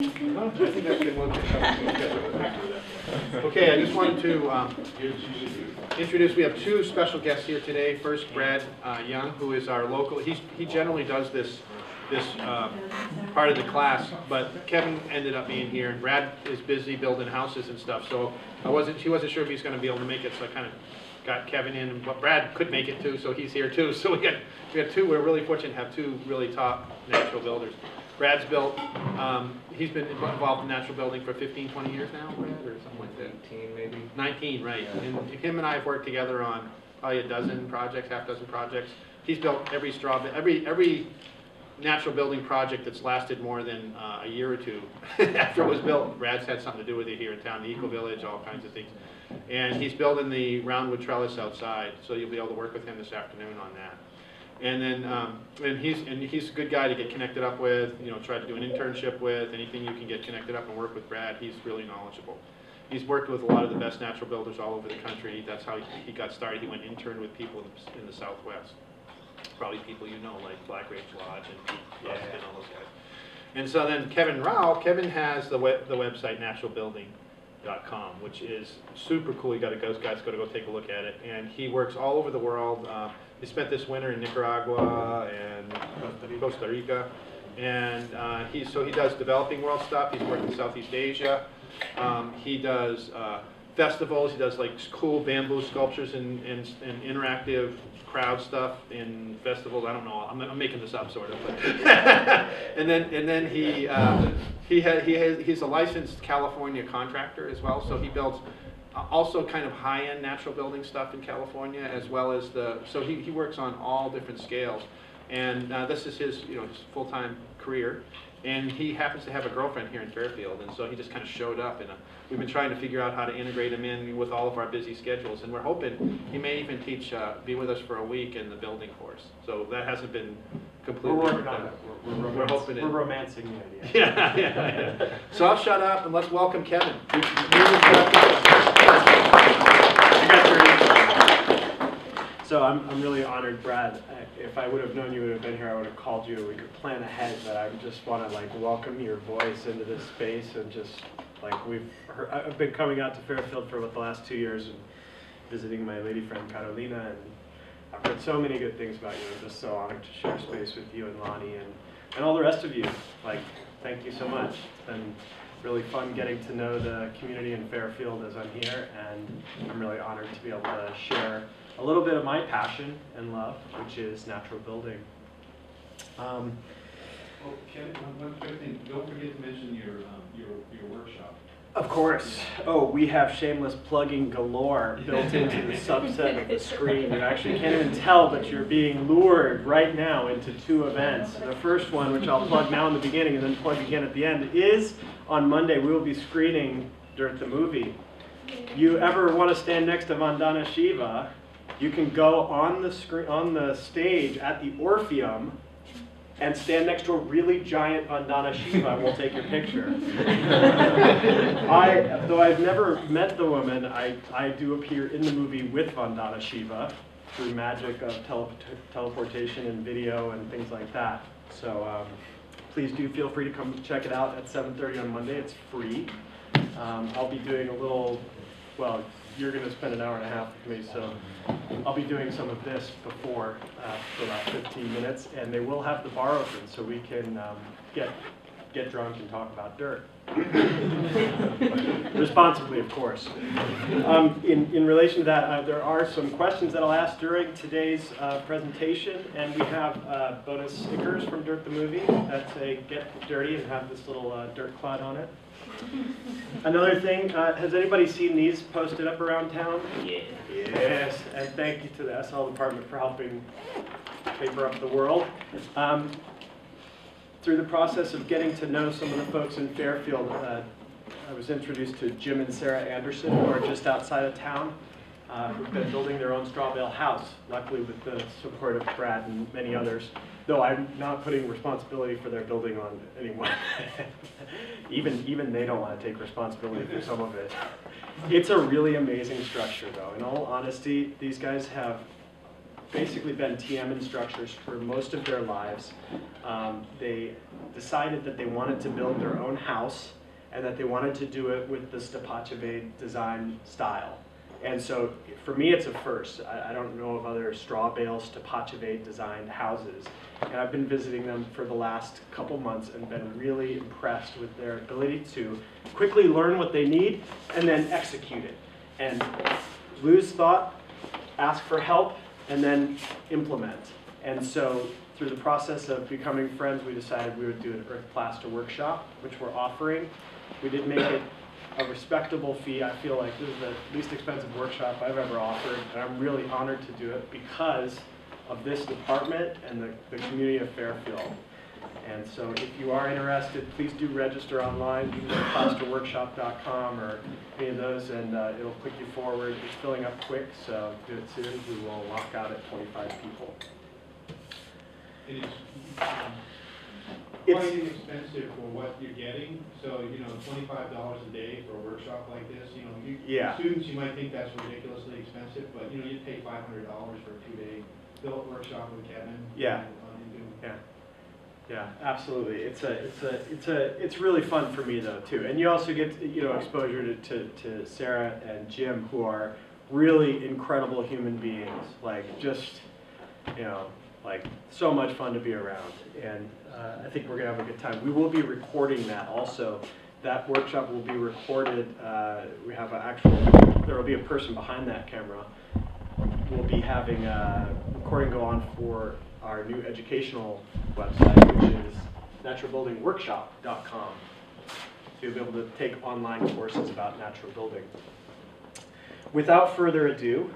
I think that's been one Okay, I just wanted to introduce, we have two special guests here today. First, Brad Young, who is our local, he generally does this part of the class, but Kevin ended up being here, and Brad is busy building houses and stuff, so he wasn't sure if he's going to be able to make it, so I kind of got Kevin in, but Brad could make it too, so he's here too. So we got two, we're really fortunate to have two really top natural builders. Brad's built, he's been involved in natural building for 15, 20 years now, Brad, or something like that? 19 maybe. 19, right. Yeah. And him and I have worked together on probably a dozen projects, half dozen projects. He's built every natural building project that's lasted more than a year or two after it was built. Brad's had something to do with it here in town, the Eco Village, all kinds of things. And he's building the roundwood trellis outside, so you'll be able to work with him this afternoon on that. And then, and he's a good guy to get connected up with, you know, try to do an internship with, anything you can get connected up and work with Brad, he's really knowledgeable. He's worked with a lot of the best natural builders all over the country. That's how he got started. He went intern with people in the Southwest. Probably people you know, like Black Ridge Lodge and Pete and all those guys. And so then Kevin Rowell, Kevin has the website naturalbuilding.com, which is super cool. You got to guys got to go take a look at it. And he works all over the world. He spent this winter in Nicaragua and Costa Rica, and he does developing world stuff. He's worked in Southeast Asia. He does festivals. He does like cool bamboo sculptures and interactive crowd stuff in festivals. I don't know. I'm making this up, sort of. But and then he's a licensed California contractor as well. So he builds also kind of high-end natural building stuff in California, as well as so he works on all different scales. And this is his his full-time career. And he happens to have a girlfriend here in Fairfield, and so he just kind of showed up. And we've been trying to figure out how to integrate him in with all of our busy schedules. And we're hoping he may even be with us for a week in the building course. So that hasn't been completely. We're working on it. We're hoping we're romancing the idea. Yeah. So I'll shut up and let's welcome Kevin. So I'm really honored, Brad. If I would have known you would have been here, I would have called you. We could plan ahead, but I just want to welcome your voice into this space, and just I've been coming out to Fairfield for the last 2 years and visiting my lady friend Carolina, and I've heard so many good things about you. I'm just so honored to share space with you and Lonnie and all the rest of you. Thank you so much. It's been really fun getting to know the community in Fairfield as I'm here, and I'm really honored to be able to share a little bit of my passion and love, which is natural building. Kevin, one quick thing. Don't forget to mention your workshop. Of course. Oh, we have shameless plugging galore built into the subset of the screen. You actually can't even tell, but you're being lured right now into two events. The first one, which I'll plug now in the beginning and then plug again at the end, is on Monday. We will be screening Dirt the Movie. You ever want to stand next to Vandana Shiva, you can go on the stage at the Orpheum and stand next to a really giant Vandana Shiva, and we'll take your picture. Though I've never met the woman, I do appear in the movie with Vandana Shiva through magic of teleportation and video and things like that. So please do feel free to come check it out at 7:30 on Monday. It's free. I'll be doing a little, well, you're going to spend an hour and a half with me, so I'll be doing some of this before for about 15 minutes, and they will have the bar open so we can get drunk and talk about dirt. Responsibly, of course. In relation to that, there are some questions that I'll ask during today's presentation, and we have bonus stickers from Dirt the Movie that say "Get Dirty" and have this little dirt cloud on it. Another thing, has anybody seen these posted up around town? Yeah. Yes, and thank you to the SL department for helping paper up the world. Through the process of getting to know some of the folks in Fairfield, I was introduced to Jim and Sarah Anderson, who are just outside of town, who've been building their own straw bale house, luckily with the support of Brad and many others. Though I'm not putting responsibility for their building on anyone. Even they don't want to take responsibility for some of it. It's a really amazing structure, though. In all honesty, these guys have basically been TM instructors for most of their lives. They decided that they wanted to build their own house and that they wanted to do it with the Stapacheve design style. And so for me, it's a first. I don't know of other straw bale Stapacheve designed houses. And I've been visiting them for the last couple months and been really impressed with their ability to quickly learn what they need and then execute it. And lose thought, ask for help, and then implement. And so through the process of becoming friends, we decided we would do an earth plaster workshop, which we're offering. We did make it a respectable fee. I feel like this is the least expensive workshop I've ever offered, and I'm really honored to do it because of this department and the community of Fairfield. And so if you are interested, please do register online. You can go to plasterworkshop.com or any of those, and it'll click you forward. It's filling up quick, so do it soon. We will lock out at 25 people. It's quite inexpensive for what you're getting. So, you know, $25 a day for a workshop like this, you know, students, you might think that's ridiculously expensive, but, you know, you'd pay $500 for a 2-day built workshop with Kevin. Yeah, absolutely. It's really fun for me though too, and you also get exposure to Sarah and Jim, who are really incredible human beings. Like just like so much fun to be around, and I think we're gonna have a good time. We will be recording that also. That workshop will be recorded. We have there will be a person behind that camera. We'll be having a recording go on for our new educational website, which is naturalbuildingworkshop.com. So you'll be able to take online courses about natural building. Without further ado,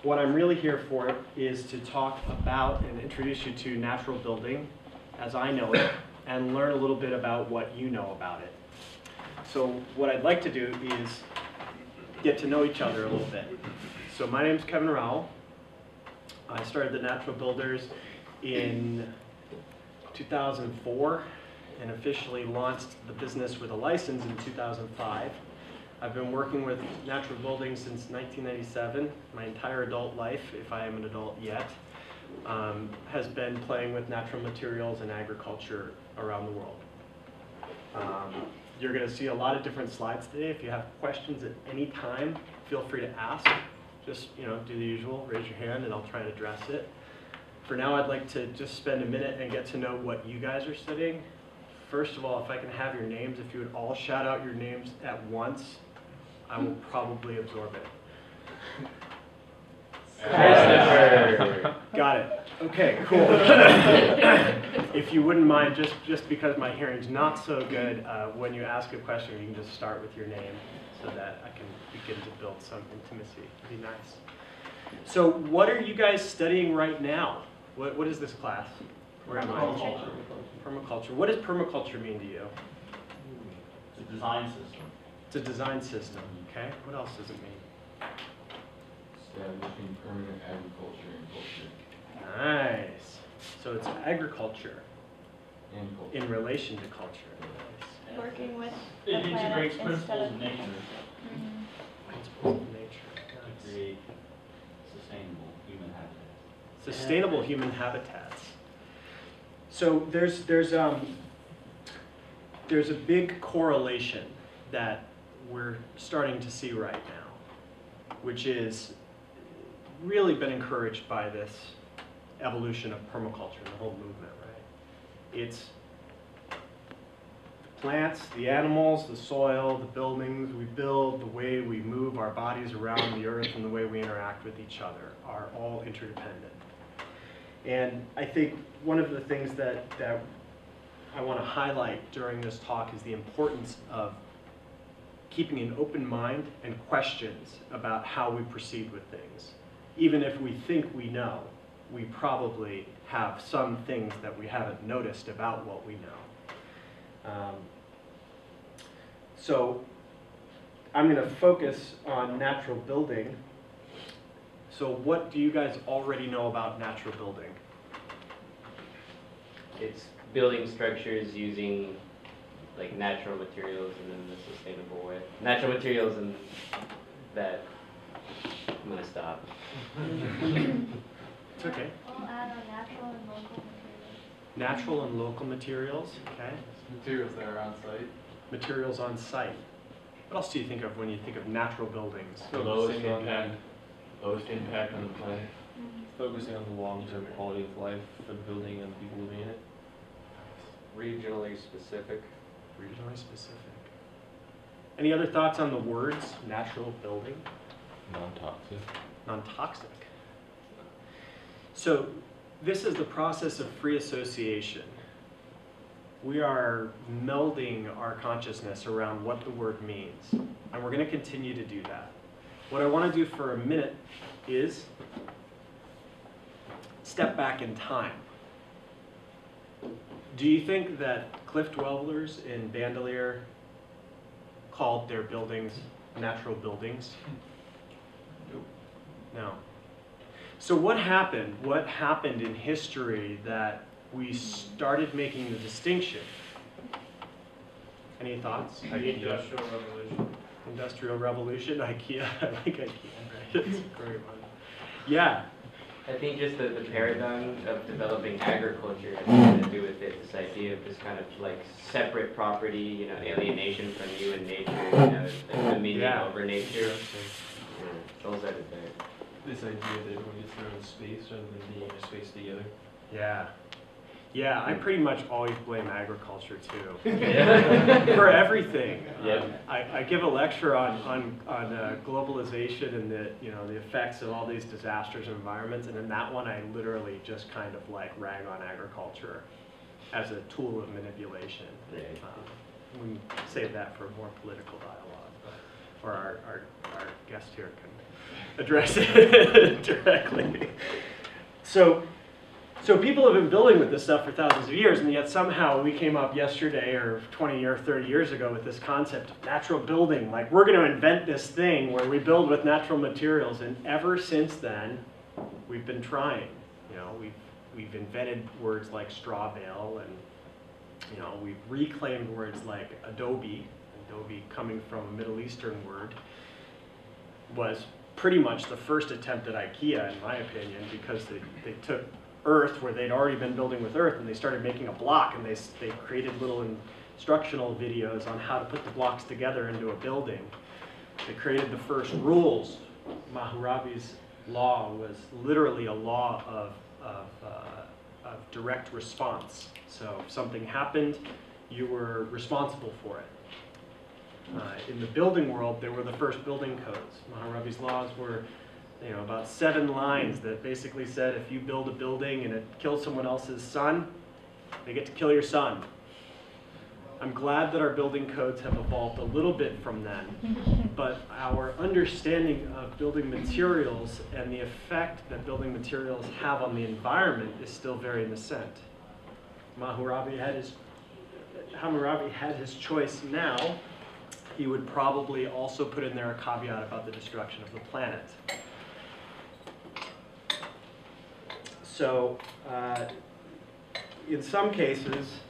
what I'm really here for is to talk about and introduce you to natural building as I know it, and learn a little bit about what you know about it. So what I'd like to do is get to know each other a little bit. So my name's Kevin Rowell. I started the Natural Builders in 2004 and officially launched the business with a license in 2005. I've been working with natural building since 1997. My entire adult life, if I am an adult yet, has been playing with natural materials and agriculture around the world. You're going to see a lot of different slides today. If you have questions at any time, feel free to ask. Just do the usual, raise your hand, and I'll try to address it. For now, I'd like to just spend a minute and get to know what you guys are studying. First of all, if I can have your names, if you would all shout out your names at once, I will probably absorb it. Got it. Okay, cool. If you wouldn't mind, just because my hearing's not so good, when you ask a question, you can just start with your name so that I can begin to build some intimacy. It'd be nice. So what are you guys studying right now? What is this class? Where am I? Permaculture. What does permaculture mean to you? It's a design system. It's a design system, okay? What else does it mean? Establishing permanent agriculture and culture. Nice. So it's agriculture And culture. in relation to culture. Working with It the integrates planet instead principles of of nature Principles of nature. to Nice. create sustainable human habitats. Sustainable human habitats. So there's a big correlation that we're starting to see right now, which is really been encouraged by this evolution of permaculture and the whole movement, right? It's the plants, the animals, the soil, the buildings we build, the way we move our bodies around the earth, and the way we interact with each other are all interdependent. And I think one of the things that I want to highlight during this talk is the importance of keeping an open mind and questions about how we proceed with things. Even if we think we know, we probably have some things that we haven't noticed about what we know. So I'm going to focus on natural building. So what do you guys already know about natural building? It's building structures using like natural materials and in a sustainable way. Natural materials and that I'm gonna stop. It's okay. I'll add on natural and local materials. Natural and local materials, okay. Materials that are on site. Materials on site. What else do you think of when you think of natural buildings? Focusing on Lowest impact on the planet. Focusing on the long-term quality of life for the building and the people living in it. Regionally specific. Regionally specific. Any other thoughts on the words natural building? Non-toxic. Non-toxic. So this is the process of free association. We are melding our consciousness around what the word means, and we're going to continue to do that. What I want to do for a minute is step back in time. Do you think that cliff dwellers in Bandelier called their buildings natural buildings? No. So what happened? What happened in history that we started making the distinction? Any thoughts? The Industrial Revolution. Industrial Revolution, IKEA. I like IKEA. It's a great one. Yeah. I think just the paradigm of developing agriculture has something to do with it. This idea of this kind of like separate property, you know, alienation from you and nature, you know, the dominion over nature. Yeah, those are the things. This idea that everyone gets their own space rather than being in a space together. Yeah. Yeah, I pretty much always blame agriculture too. Yeah. For everything. Yep. I give a lecture on globalization and the effects of all these disasters and environments, and in that one I literally just kind of like rag on agriculture as a tool of manipulation. Right. We can save that for a more political dialogue, or our guest here can address it directly. So people have been building with this stuff for thousands of years, and yet somehow we came up yesterday or 20 or 30 years ago with this concept of natural building. Like, we're going to invent this thing where we build with natural materials, and ever since then, we've been trying. You know, we've invented words like straw bale, and you know, we've reclaimed words like adobe. Adobe, coming from a Middle Eastern word, was pretty much the first attempt at IKEA, in my opinion, because they took earth where they'd already been building with earth, and they started making a block, and they created little instructional videos on how to put the blocks together into a building. They created the first rules. Maharishi law was literally a law of direct response. So if something happened, you were responsible for it. In the building world, there were the first building codes. Maharishi's laws were, you know, about 7 lines that basically said if you build a building and it kills someone else's son, they get to kill your son. I'm glad that our building codes have evolved a little bit from then, but our understanding of building materials and the effect that building materials have on the environment is still very nascent. Hammurabi had his choice now. He would probably also put in there a caveat about the destruction of the planet. So, in some cases,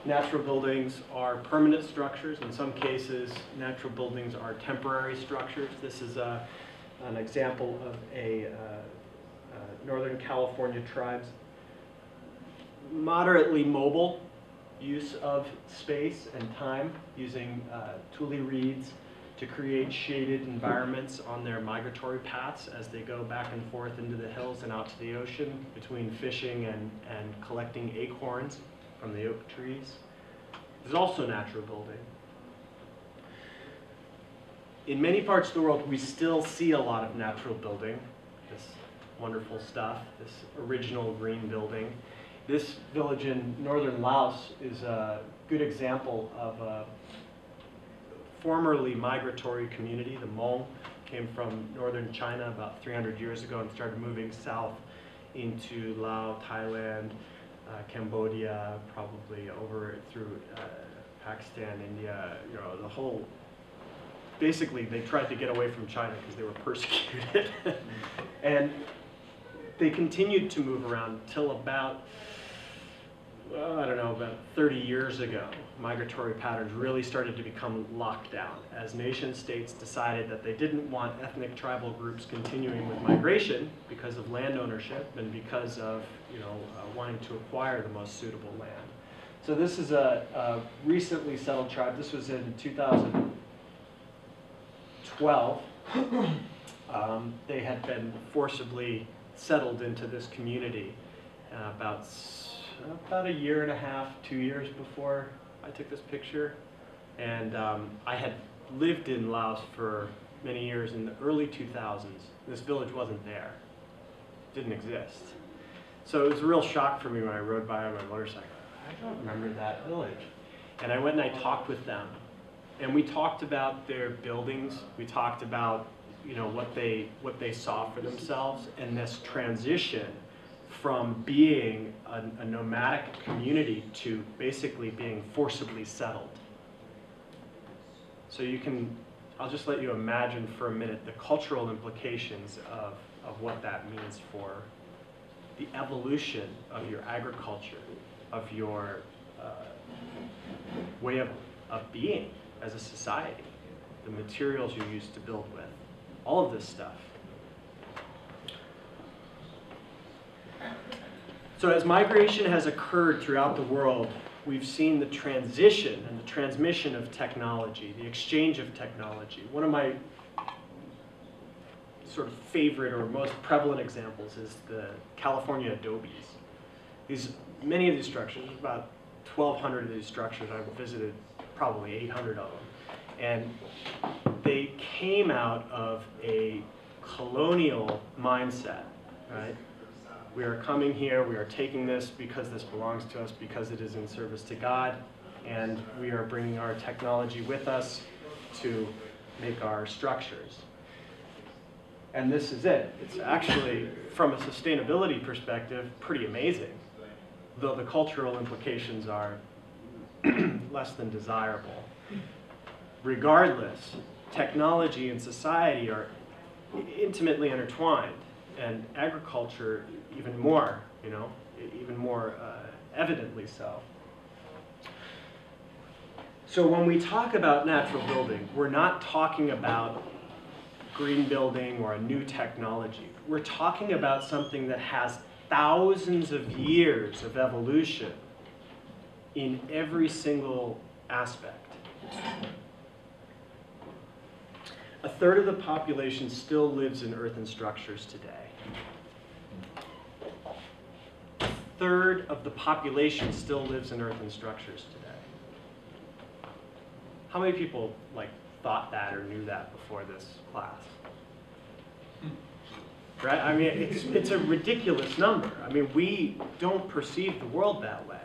natural buildings are permanent structures. In some cases, natural buildings are temporary structures. This is an example of a Northern California tribe's moderately mobile use of space and time, using tule reeds to create shaded environments on their migratory paths as they go back and forth into the hills and out to the ocean, between fishing and collecting acorns from the oak trees. There's also natural building. In many parts of the world, we still see a lot of natural building, this wonderful stuff, this original green building. This village in northern Laos is a good example of a formerly migratory community. The Hmong came from northern China about 300 years ago and started moving south into Laos, Thailand, Cambodia, probably over through Pakistan, India, you know, the whole, basically they tried to get away from China because they were persecuted. And they continued to move around till about I don't know, about 30 years ago, migratory patterns really started to become locked down as nation states decided that they didn't want ethnic tribal groups continuing with migration because of land ownership and because of, wanting to acquire the most suitable land. So this is a recently settled tribe. This was in 2012. They had been forcibly settled into this community about a year and a half, 2 years before I took this picture. And I had lived in Laos for many years in the early 2000s. This village wasn't there, didn't exist. So it was a real shock for me when I rode by on my motorcycle. I don't remember that village. And I went and I talked with them. And we talked about their buildings. We talked about what they saw for themselves, and this transition from being a nomadic community to basically being forcibly settled. So I'll just let you imagine for a minute the cultural implications of what that means for the evolution of your agriculture, of your way of being as a society, the materials you used to build with, all of this stuff. So as migration has occurred throughout the world, we've seen the transition and the transmission of technology, the exchange of technology. One of my sort of favorite or most prevalent examples is the California adobes. Many of these structures, about 1,200 of these structures, I've visited probably 800 of them. And they came out of a colonial mindset, right? We are coming here, we are taking this because this belongs to us, because it is in service to God, and we are bringing our technology with us to make our structures. And this is it. It's actually, from a sustainability perspective, pretty amazing, though the cultural implications are less than desirable. Regardless, technology and society are intimately intertwined, and agriculture even more, evidently so. So when we talk about natural building, we're not talking about green building or a new technology. We're talking about something that has thousands of years of evolution in every single aspect. A third of the population still lives in earthen structures today. A third of the population still lives in earthen structures today. How many people thought that or knew that before this class? Right? I mean, it's a ridiculous number. I mean, we don't perceive the world that way.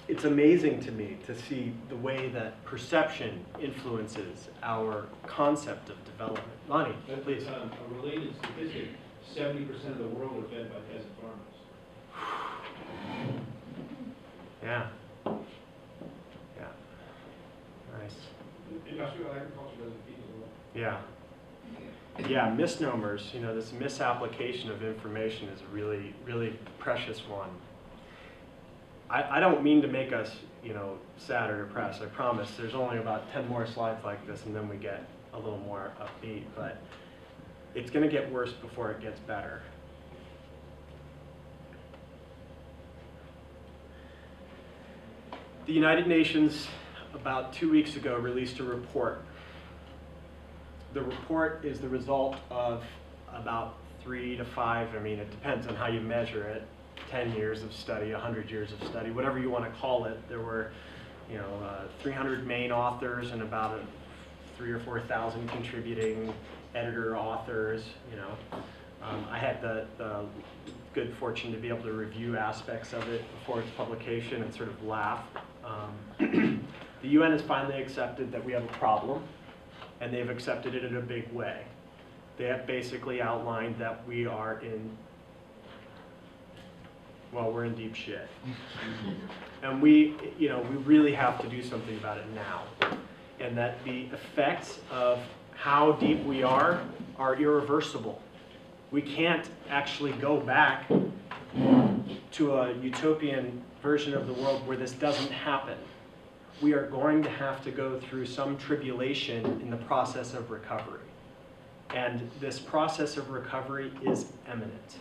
It's amazing to me to see the way that perception influences our concept of development. Lonnie, please. A related statistic, 70% of the world are fed by peasant farmers. Yeah. Yeah. Nice. Industrial agriculture doesn't feed the world. Yeah. Yeah, misnomers, this misapplication of information is a really, really precious one. I don't mean to make us, sad or depressed, I promise. There's only about 10 more slides like this, and then we get a little more upbeat, but it's going to get worse before it gets better. The United Nations, about 2 weeks ago, released a report. The report is the result of about 3 to 5, it depends on how you measure it, 10 years of study, 100 years of study, whatever you want to call it. There were, 300 main authors and about 3,000 or 4,000 contributing editor authors. I had the good fortune to be able to review aspects of it before its publication and sort of laugh. The UN has finally accepted that we have a problem, and they've accepted it in a big way. They have basically outlined that we are we're in deep shit. And we really have to do something about it now. And that the effects of how deep we are irreversible. We can't actually go back to a utopian version of the world where this doesn't happen, we are going to have to go through some tribulation in the process of recovery. And this process of recovery is imminent.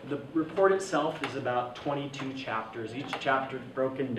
The report itself is about 22 chapters, each chapter broken